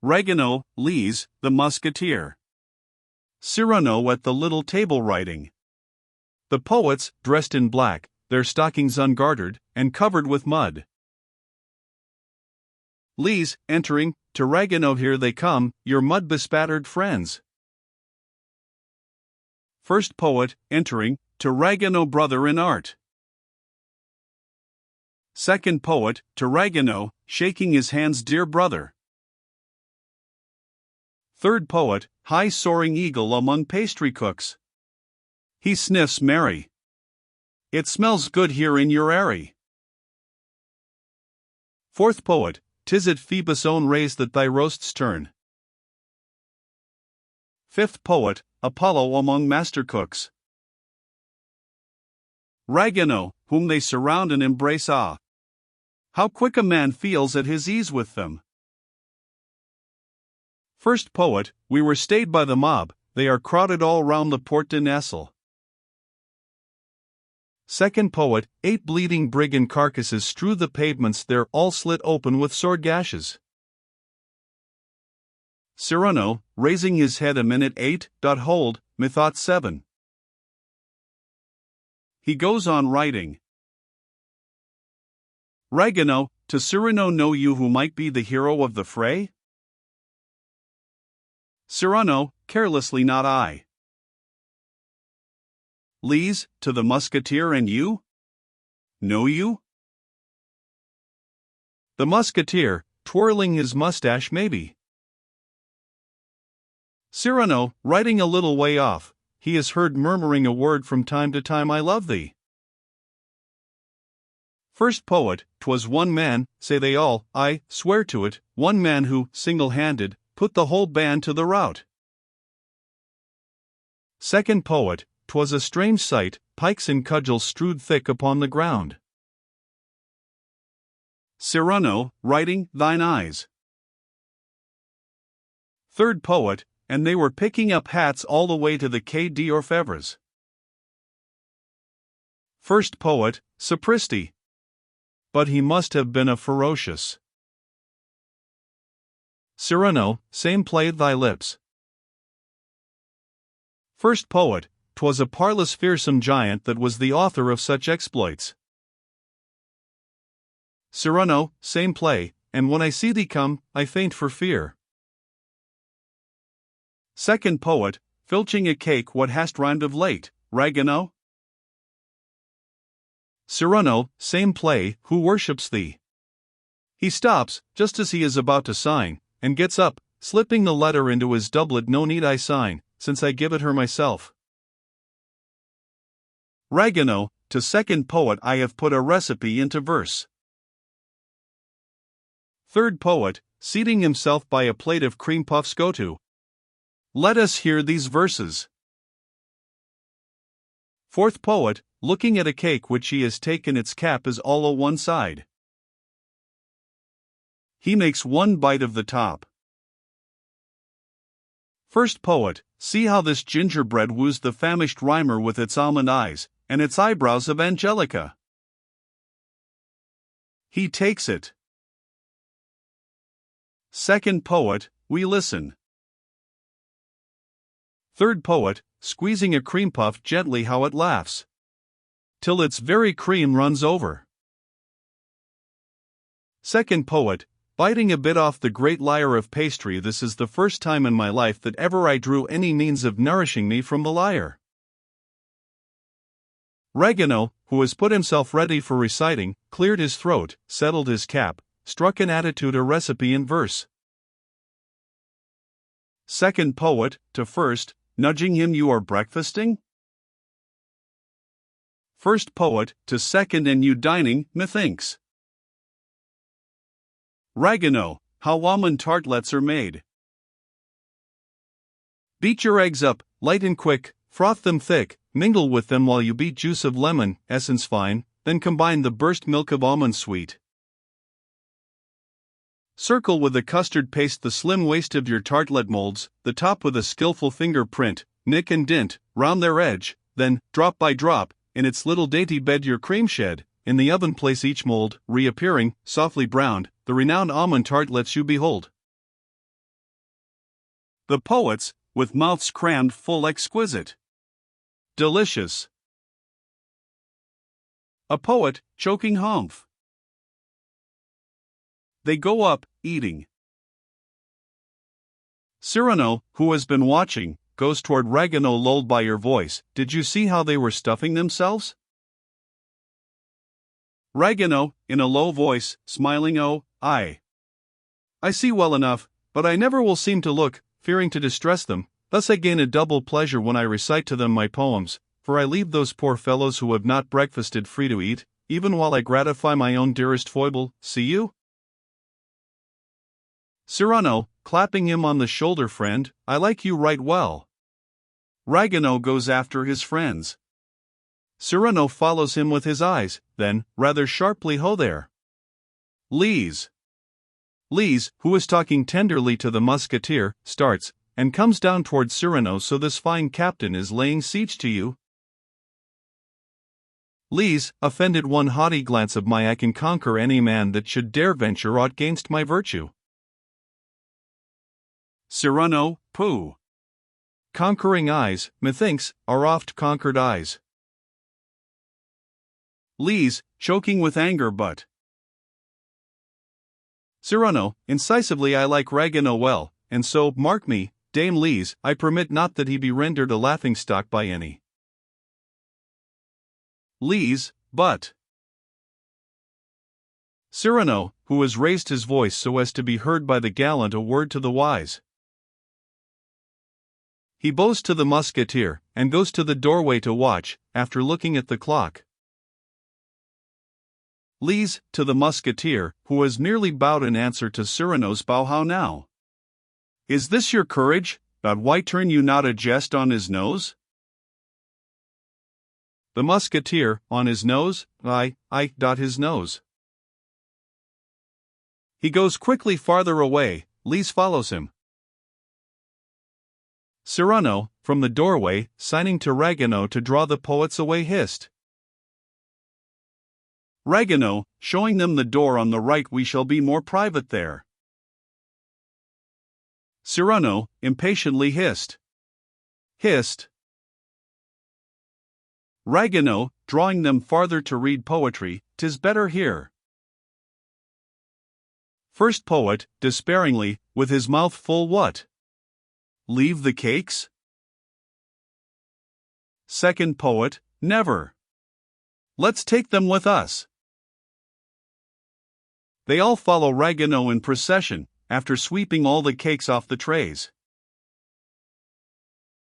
Ragueneau, Lise, the Musketeer. Cyrano at the little table writing. The poets, dressed in black, their stockings ungartered, and covered with mud. Lise, entering, to Ragueneau here they come, your mud-bespattered friends. First poet, entering, to Ragueneau brother in art. Second poet, to Ragueneau, shaking his hands dear brother. Third poet, high-soaring eagle among pastry cooks. He sniffs merry. It smells good here in your airy. Fourth poet, 'tis at Phoebus' own rays that thy roasts turn. Fifth poet, Apollo among master cooks. Ragueneau, whom they surround and embrace, ah! How quick a man feels at his ease with them. First poet, we were stayed by the mob, they are crowded all round the Porte de Nesle. Second poet, 8 bleeding brigand carcasses strew the pavements, they're all slit open with sword gashes. Cyrano, raising his head a minute 8, hold, methought 7. He goes on writing. Ragueneau, to Cyrano, know you who might be the hero of the fray? Cyrano, carelessly, not I. Lise, to the Musketeer, and you? Know you? The Musketeer, twirling his mustache, maybe. Cyrano, writing a little way off, he is heard murmuring a word from time to time, I love thee. First poet, 'twas one man, say they all, I swear to it, one man who, single-handed, put the whole band to the rout. Second poet, 'twas a strange sight, pikes and cudgels strewed thick upon the ground. Cyrano, writing, thine eyes. Third poet, and they were picking up hats all the way to the Quai d'Orfèvres. First poet, sapristi. But he must have been a ferocious. Cyrano, same play thy lips. First poet, 'twas a parlous fearsome giant that was the author of such exploits. Cyrano, same play, and when I see thee come, I faint for fear. Second poet, filching a cake, what hast rhymed of late, Ragueneau? Cyrano, same play, who worships thee? He stops, just as he is about to sign, and gets up, slipping the letter into his doublet. No need I sign, since I give it her myself. Ragueneau, to second poet, I have put a recipe into verse. Third poet, seating himself by a plate of cream puffs, go to. Let us hear these verses. Fourth poet, looking at a cake which he has taken, its cap is all o' one side. He makes one bite of the top. First poet, see how this gingerbread woos the famished rhymer with its almond eyes, and its eyebrows of Angelica. He takes it. Second poet, we listen. Third poet, squeezing a cream puff gently, how it laughs, till its very cream runs over. Second poet, biting a bit off the great lyre of pastry. This is the first time in my life that ever I drew any means of nourishing me from the lyre. Ragueneau, who has put himself ready for reciting, cleared his throat, settled his cap, struck an attitude, a recipe in verse. Second poet, to first, nudging him, you are breakfasting? First poet, to second, and you dining, methinks. Ragueneau, how almond tartlets are made. Beat your eggs up, light and quick, froth them thick, mingle with them while you beat juice of lemon, essence fine, then combine the burst milk of almond sweet. Circle with a custard paste the slim waist of your tartlet molds, the top with a skillful finger print, nick and dint, round their edge, then, drop by drop, in its little dainty bed your cream shed, in the oven place each mold, reappearing, softly browned, the renowned almond tartlets you behold. The poets, with mouths crammed full exquisite. Delicious. A poet, choking humph. They go up, eating. Cyrano, who has been watching, goes toward Ragueneau, lulled by your voice. Did you see how they were stuffing themselves? Ragueneau, in a low voice, smiling, oh, I see well enough, but I never will seem to look, fearing to distress them. Thus I gain a double pleasure when I recite to them my poems, for I leave those poor fellows who have not breakfasted free to eat, even while I gratify my own dearest foible. See you? Cyrano, clapping him on the shoulder. Friend, I like you right well. Ragueneau goes after his friends. Cyrano follows him with his eyes, then, rather sharply, ho there. Lise, who is talking tenderly to the musketeer, starts, and comes down toward Cyrano. So this fine captain is laying siege to you? Lise, offended, one haughty glance of my I can conquer any man that should dare venture aught gainst my virtue. Cyrano, pooh. Conquering eyes, methinks, are oft conquered eyes. Lise, choking with anger, but Cyrano, incisively, I like Ragueneau well, and so, mark me, Dame Lise, I permit not that he be rendered a laughingstock by any. Lise, but Cyrano, who has raised his voice so as to be heard by the gallant, a word to the wise. He bows to the musketeer, and goes to the doorway to watch, after looking at the clock. Lise, to the musketeer, who has merely bowed in answer to Cyrano's bow. How now? Is this your courage, but why turn you not a jest on his nose? The musketeer, on his nose, his nose. He goes quickly farther away, Lise follows him. Cyrano, from the doorway, signing to Ragueneau to draw the poets away, hissed. Ragueneau, showing them the door on the right. We shall be more private there. Cyrano, impatiently hissed. Ragueneau, drawing them farther to read poetry. 'Tis better here. First poet, despairingly, with his mouth full. What? Leave the cakes? Second poet, never. Let's take them with us. They all follow Ragueneau in procession, after sweeping all the cakes off the trays.